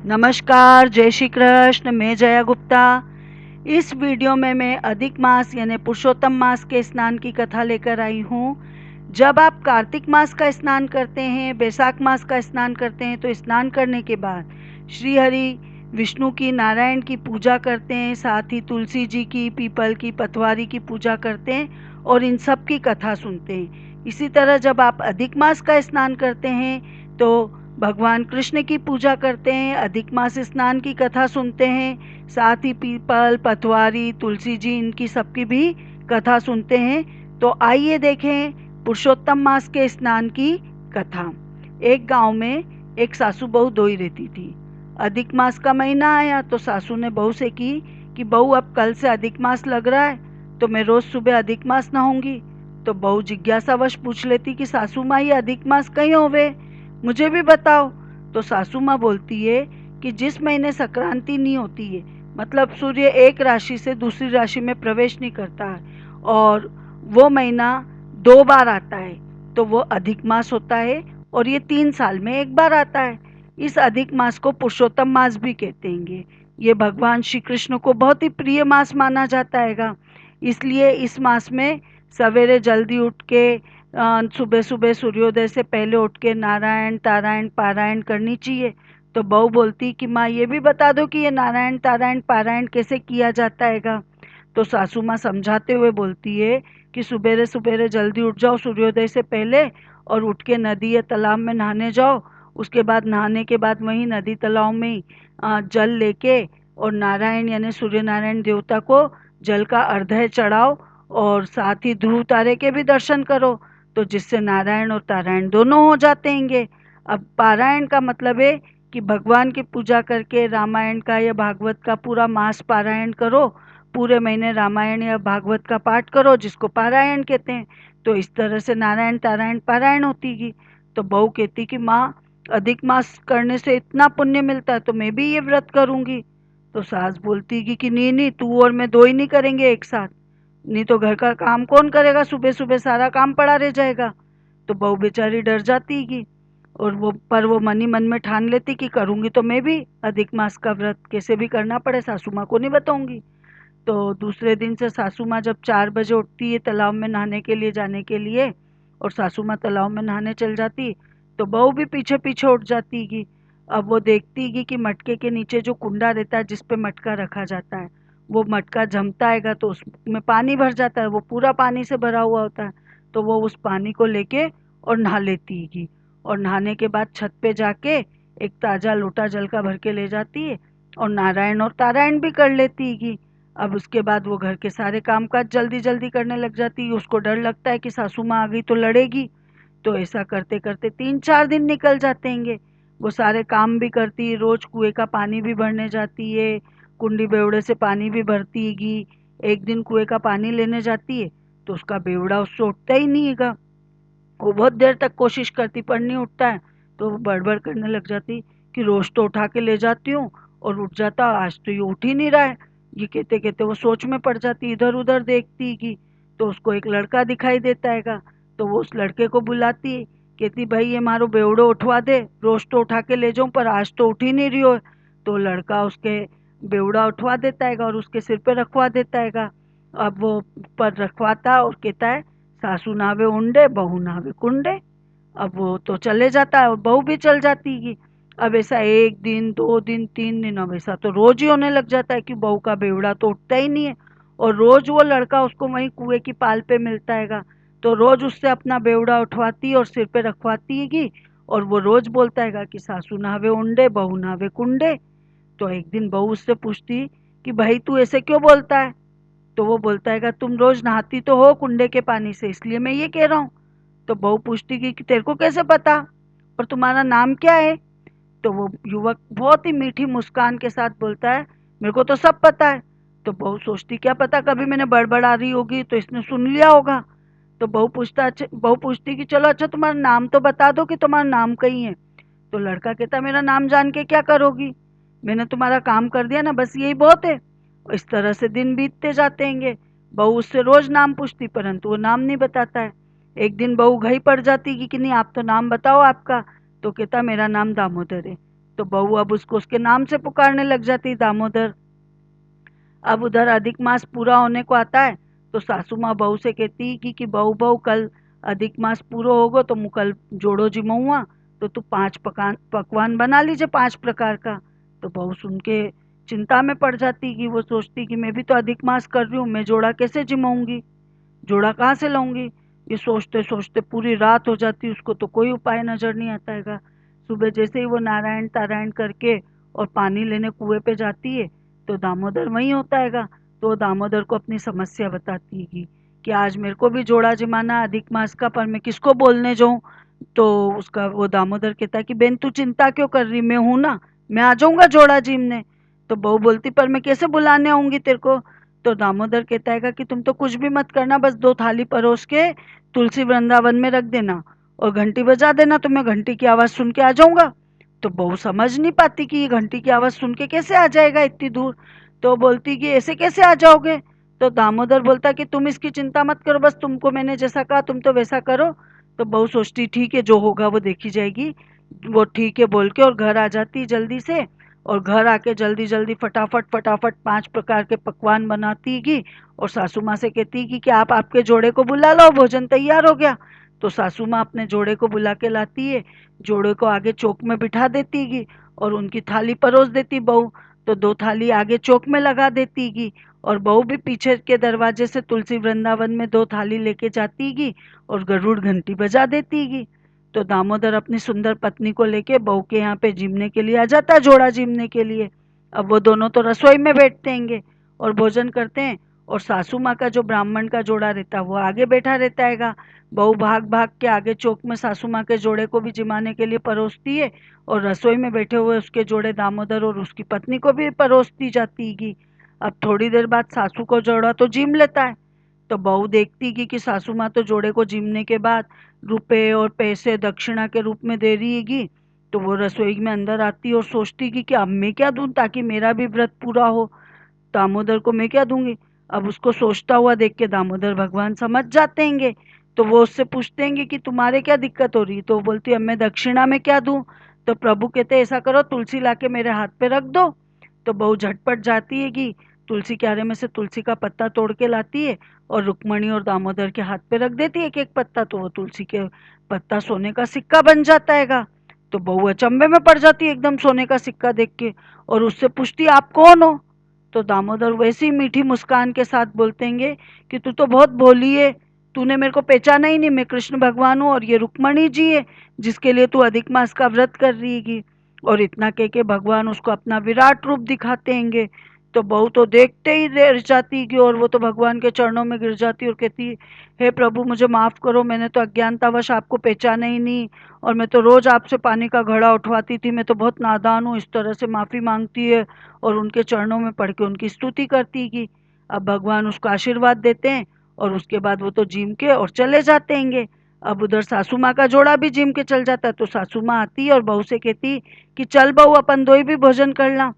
नमस्कार, जय श्री कृष्ण। मैं जया गुप्ता। इस वीडियो में मैं अधिक मास यानी पुरुषोत्तम मास के स्नान की कथा लेकर आई हूँ। जब आप कार्तिक मास का स्नान करते हैं, बैसाख मास का स्नान करते हैं, तो स्नान करने के बाद श्री हरि विष्णु की, नारायण की पूजा करते हैं, साथ ही तुलसी जी की, पीपल की, पतवारी की पूजा करते हैं और इन सब की कथा सुनते हैं। इसी तरह जब आप अधिक मास का स्नान करते हैं तो भगवान कृष्ण की पूजा करते हैं, अधिक मास स्नान की कथा सुनते हैं, साथ ही पीपल, पतवारी, तुलसी जी, इनकी सबकी भी कथा सुनते हैं। तो आइए देखें पुरुषोत्तम मास के स्नान की कथा। एक गांव में एक सासू बहू दोई रहती थी। अधिक मास का महीना आया तो सासू ने बहू से की कि बहू, अब कल से अधिक मास लग रहा है तो मैं रोज सुबह अधिक मास नहाऊंगी। तो बहू जिज्ञासावश पूछ लेती कि सासू माँ, ये अधिक मास कहीं होवे, मुझे भी बताओ। तो सासू माँ बोलती है कि जिस महीने संक्रांति नहीं होती है, मतलब सूर्य एक राशि से दूसरी राशि में प्रवेश नहीं करता है, और वो महीना 2 बार आता है, तो वो अधिक मास होता है। और ये 3 साल में एक बार आता है। इस अधिक मास को पुरुषोत्तम मास भी कहते हैं। ये भगवान श्री कृष्ण को बहुत ही प्रिय मास माना जाता है। इसलिए इस मास में सवेरे जल्दी उठ के, सुबह सुबह सूर्योदय से पहले उठ के नारायण तारायण पारायण करनी चाहिए। तो बहू बोलती कि माँ, ये भी बता दो कि ये नारायण तारायण पारायण कैसे किया जाता है। तो सासू माँ समझाते हुए बोलती है कि सुबेरे सुबेरे जल्दी उठ जाओ सूर्योदय से पहले, और उठ के नदी या तालाब में नहाने जाओ। उसके बाद नहाने के बाद वहीं नदी तालाब में ही जल लेके और नारायण यानी सूर्य नारायण देवता को जल का अर्घ्य चढ़ाओ, और साथ ही ध्रुव तारे के भी दर्शन करो, तो जिससे नारायण और तारायण दोनों हो जाते हैं। अब पारायण का मतलब है कि भगवान की पूजा करके रामायण का या भागवत का पूरा मास पारायण करो। पूरे महीने रामायण या भागवत का पाठ करो, जिसको पारायण कहते हैं। तो इस तरह से नारायण तारायण पारायण होती गई। तो बहू कहती कि माँ, अधिक मास करने से इतना पुण्य मिलता है तो मैं भी ये व्रत करूंगी। तो सास बोलती कि नहीं नहीं, तू और मैं दो ही नहीं करेंगे एक साथ, नहीं तो घर का काम कौन करेगा, सुबह सुबह सारा काम पड़ा रह जाएगा। तो बहू बेचारी डर जाती कि, और वो मन ही मन में ठान लेती कि करूंगी तो मैं भी अधिक मास का व्रत, कैसे भी करना पड़े, सासू माँ को नहीं बताऊंगी। तो दूसरे दिन से सासू माँ जब 4 बजे उठती है तालाब में नहाने के लिए जाने के लिए, और सासू माँ तालाब में नहाने चल जाती, तो बहू भी पीछे पीछे उठ जाती कि अब वो देखती कि मटके के नीचे जो कुंडा रहता है जिस पे मटका रखा जाता है, वो मटका जमता आएगा तो उसमें पानी भर जाता है, वो पूरा पानी से भरा हुआ होता है। तो वो उस पानी को लेके और नहा लेती है, और नहाने के बाद छत पे जाके एक ताजा लोटा जल का भर के ले जाती है और नारायण और तारायण भी कर लेती है। अब उसके बाद वो घर के सारे काम काज जल्दी जल्दी करने लग जाती है। उसको डर लगता है कि सासू माँ आ गई तो लड़ेगी। तो ऐसा करते करते 3-4 दिन निकल जाते हैं। वो सारे काम भी करती है, रोज कुएं का पानी भी भरने जाती है, कुंडी बेवड़े से पानी भी भरती है। एक दिन कुएं का पानी लेने जाती है तो उसका बेवड़ा उससे उठता ही नहीं है। वो बहुत देर तक कोशिश करती पर नहीं उठता है। तो वो बड़बड़ करने लग जाती कि रोज तो उठा के ले जाती हूँ और उठ जाता, आज तो ये उठ ही नहीं रहा है। ये कहते कहते वो सोच में पड़ जाती, इधर उधर देखती कि, तो उसको एक लड़का दिखाई देता है। तो वो उस लड़के को बुलाती है, कहती भाई ये मारो बेवड़ो उठवा दे, रोज तो उठा के ले जाऊं पर आज तो उठ ही नहीं रही हो। तो लड़का उसके बेवड़ा उठवा देता है और उसके सिर पे रखवा देता है। अब वो पर रखवाता और कहता है, सासू नावे उंडे बहू नावे कुंडे। अब वो तो चले जाता है और बहू भी चल जाती है। अब ऐसा 1 दिन 2 दिन 3 दिन, अब ऐसा तो रोज ही होने लग जाता है कि बहू का बेवड़ा तो उठता ही नहीं है। और रोज वो लड़का उसको वहीं कुएं की पाल पे मिलता है, तो रोज उससे अपना बेवड़ा उठवाती और सिर पे रखवाती है। और वो रोज बोलता है कि सासू नावे उंडे बहू नावे कुंडे। तो एक दिन बहू उससे पूछती कि भाई तू ऐसे क्यों बोलता है। तो वो बोलता है तुम रोज नहाती तो हो कुंडे के पानी से, इसलिए मैं ये कह रहा हूँ। तो बहू पूछती कि तेरे को कैसे पता, और तुम्हारा नाम क्या है। तो वो युवक बहुत ही मीठी मुस्कान के साथ बोलता है, मेरे को तो सब पता है। तो बहू सोचती क्या पता कभी मैंने बड़बड़ा रही होगी तो इसने सुन लिया होगा। तो बहू पूछती कि चलो अच्छा तुम्हारा नाम तो बता दो कि तुम्हारा नाम कहीं है। तो लड़का कहता मेरा नाम जान के क्या करोगी, मैंने तुम्हारा काम कर दिया ना, बस यही बहुत है। और इस तरह से दिन बीतते जाते हैं। बहू उससे रोज नाम पूछती परंतु वो नाम नहीं बताता है। एक दिन बहू घई पड़ जाती कि नहीं आप तो नाम बताओ आपका। तो कहता मेरा नाम दामोदर है। तो बहू अब उसको उसके नाम से पुकारने लग जाती, दामोदर। अब उधर अधिक मास पूरा होने को आता है, तो सासू माँ बहू से कहती कि बहू बहू कल अधिक मास पूरा होगा तो मुँह कल जोड़ो जिमऊआ, तो तू 5 पकान पकवान बना लीजिए 5 प्रकार का। तो बहू सुन के चिंता में पड़ जाती कि वो सोचती कि मैं भी तो अधिक मास कर रही हूँ, मैं जोड़ा कैसे जिमाऊंगी, जोड़ा कहाँ से लाऊंगी। ये सोचते सोचते पूरी रात हो जाती, उसको तो कोई उपाय नजर नहीं आता है। सुबह जैसे ही वो नारायण तारायण करके और पानी लेने कुएं पे जाती है, तो दामोदर वहीं होता है। तो दामोदर को अपनी समस्या बताती है कि आज मेरे को भी जोड़ा जिमाना अधिक मास का, पर मैं किसको बोलने जाऊं। तो उसका वो दामोदर कहता है कि बेन तू चिंता क्यों कर रही, मैं हूं ना, मैं आ जाऊंगा जोड़ा जिमने। तो बहू बोलती पर मैं कैसे बुलाने आऊंगी तेरे को। तो दामोदर कहता है कि तुम तो कुछ भी मत करना, बस 2 थाली परोस के तुलसी वृंदावन में रख देना और घंटी बजा देना, तो मैं घंटी की आवाज सुन के आ जाऊंगा। तो बहू समझ नहीं पाती कि ये घंटी की आवाज सुन के कैसे आ जाएगा इतनी दूर। तो बोलती कि ऐसे कैसे आ जाओगे। तो दामोदर बोलता कि तुम इसकी चिंता मत करो, बस तुमको मैंने जैसा कहा तुम तो वैसा करो। तो बहू सोचती ठीक है, जो होगा वो देखी जाएगी। वो ठीक है बोल के और घर आ जाती जल्दी से। और घर आके जल्दी जल्दी फटाफट फटाफट 5 प्रकार के पकवान बनाती गी। और सासू माँ से कहती कि आप आपके जोड़े को बुला लो, भोजन तैयार हो गया। तो सासू माँ अपने जोड़े को बुला के लाती है, जोड़े को आगे चौक में बिठा देती गी और उनकी थाली परोस देती बहू। तो 2 थाली आगे चौक में लगा देती गी और बहू भी पीछे के दरवाजे से तुलसी वृंदावन में 2 थाली लेके जाती गी और गरुड़ घंटी बजा देती गी। तो दामोदर अपनी सुंदर पत्नी को लेके बहू के यहाँ पे जिमने के लिए आ जाता है, जोड़ा जिमने के लिए। अब वो दोनों तो रसोई में बैठते हैं और भोजन करते हैं, और सासू माँ का जो ब्राह्मण का जोड़ा रहता है वो आगे बैठा रहता है। बहू भाग भाग के आगे चौक में सासू माँ के जोड़े को भी जिमाने के लिए परोसती है और रसोई में बैठे हुए उसके जोड़े दामोदर और उसकी पत्नी को भी परोसती जाती है। अब थोड़ी देर बाद सासू को जोड़ा तो जिम लेता है। तो बहू देखती कि सासू माँ तो जोड़े को जिमने के बाद रुपए और पैसे दक्षिणा के रूप में दे रही हैगी। तो वो रसोई में अंदर आती और सोचती कि अब मैं क्या दूं ताकि मेरा भी व्रत पूरा हो, दामोदर को मैं क्या दूंगी। अब उसको सोचता हुआ देख के दामोदर भगवान समझ जाते हैं। तो वो उससे पूछते हैं कि तुम्हारे क्या दिक्कत हो रही है। तो वो बोलती है अब मैं दक्षिणा में क्या दूं। तो प्रभु कहते ऐसा करो तुलसी लाके मेरे हाथ पे रख दो। तो बहू झटपट जाती है कि तुलसी क्यारे में से तुलसी का पत्ता तोड़ के लाती है और रुक्मणी और दामोदर के हाथ पे रख देती है एक एक पत्ता। तो वो तुलसी के पत्ता सोने का सिक्का बन जाता है। तो बहू अचंभे में पड़ जाती है एकदम सोने का सिक्का देख के और उससे पूछती आप कौन हो। तो दामोदर वैसी मीठी मुस्कान के साथ बोलते हैं कि तू तो बहुत भोली है, तूने मेरे को पहचाना ही नहीं, मैं कृष्ण भगवान हूँ और ये रुक्मणी जी है जिसके लिए तू अधिक मास का व्रत कर रही है। और इतना कह के भगवान उसको अपना विराट रूप दिखाते हैं। तो बहू तो देखते ही रह जाती कि और वो तो भगवान के चरणों में गिर जाती और कहती हे प्रभु मुझे माफ करो, मैंने तो अज्ञानतावश आपको पहचाना ही नहीं और मैं तो रोज आपसे पानी का घड़ा उठवाती थी, मैं तो बहुत नादान हूँ। इस तरह से माफी मांगती है और उनके चरणों में पड़ के उनकी स्तुति करती कि अब भगवान उसको आशीर्वाद देते हैं और उसके बाद वो तो जिम के और चले जाते हैं। अब उधर सासू माँ का जोड़ा भी जिम के चल जाता है। तो सासू माँ आती है और बहू से कहती कि चल बहू अपन दो ही भी भोजन कर ला।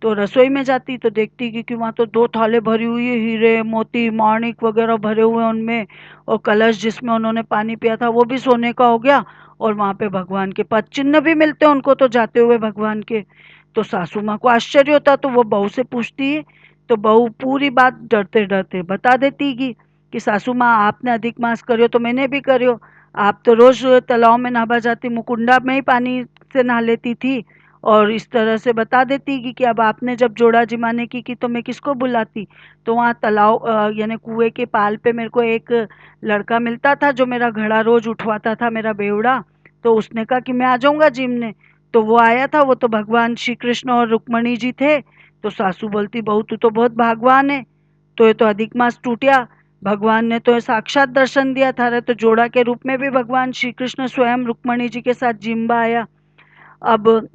तो रसोई में जाती तो देखती कि वहाँ तो 2 थाले भरी हुई है, हीरे मोती माणिक वगैरह भरे हुए उनमें, और कलश जिसमें उन्होंने पानी पिया था वो भी सोने का हो गया। और वहाँ पे भगवान के पद चिन्ह भी मिलते हैं उनको तो जाते हुए भगवान के। तो सासू माँ को आश्चर्य होता तो वो बहू से पूछती है। तो बहू पूरी बात डरते डरते बता देती कि सासू माँ आपने अधिक मास करियो तो मैंने भी करियो। आप तो रोज तालाब में नहाबा जाती, मुकुंडा में ही पानी से नहा लेती थी। और इस तरह से बता देती कि अब आपने जब जोड़ा जिमाने की तो मैं किसको बुलाती। तो वहाँ तालाब यानी कुएं के पाल पे मेरे को एक लड़का मिलता था जो मेरा घड़ा रोज उठवाता था, मेरा बेवड़ा। तो उसने कहा कि मैं आ जाऊंगा जिमने। तो वो आया था, वो तो भगवान श्री कृष्ण और रुक्मणी जी थे। तो सासू बोलती बहू तू तो बहुत भागवान है, तो ये तो अधिक मास टूटिया, भगवान ने तो साक्षात दर्शन दिया था रे, तो जोड़ा के रूप में भी भगवान श्री कृष्ण स्वयं रुक्मणी जी के साथ जिम्बा आया। अब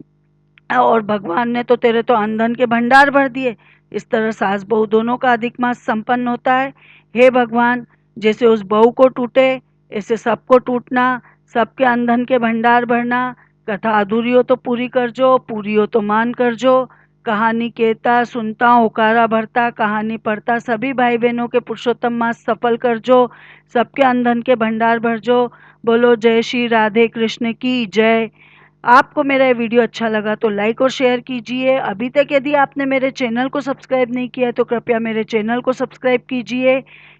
और भगवान ने तो तेरे तो आंधन के भंडार भर दिए। इस तरह सास बहू दोनों का अधिक मास संपन्न होता है। हे भगवान, जैसे उस बहू को टूटे ऐसे सबको टूटना, सबके आंधन के भंडार भरना। कथा अधूरी हो तो पूरी कर जो, पूरी हो तो मान कर जो। कहानी कहता सुनता होकारा भरता, कहानी पढ़ता सभी भाई बहनों के पुरुषोत्तम मास सफल कर जो, सबके आंधन के भंडार भर जो। बोलो जय श्री राधे कृष्ण की जय। आपको मेरा ये वीडियो अच्छा लगा तो लाइक और शेयर कीजिए। अभी तक यदि आपने मेरे चैनल को सब्सक्राइब नहीं किया है तो कृपया मेरे चैनल को सब्सक्राइब कीजिए,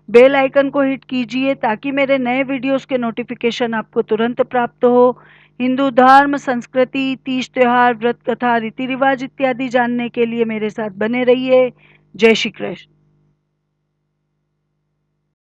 बेल आइकन को हिट कीजिए ताकि मेरे नए वीडियोस के नोटिफिकेशन आपको तुरंत प्राप्त हो। हिंदू धर्म, संस्कृति, तीज त्योहार, व्रत कथा, रीति रिवाज इत्यादि जानने के लिए मेरे साथ बने रहिए। जय श्री कृष्ण।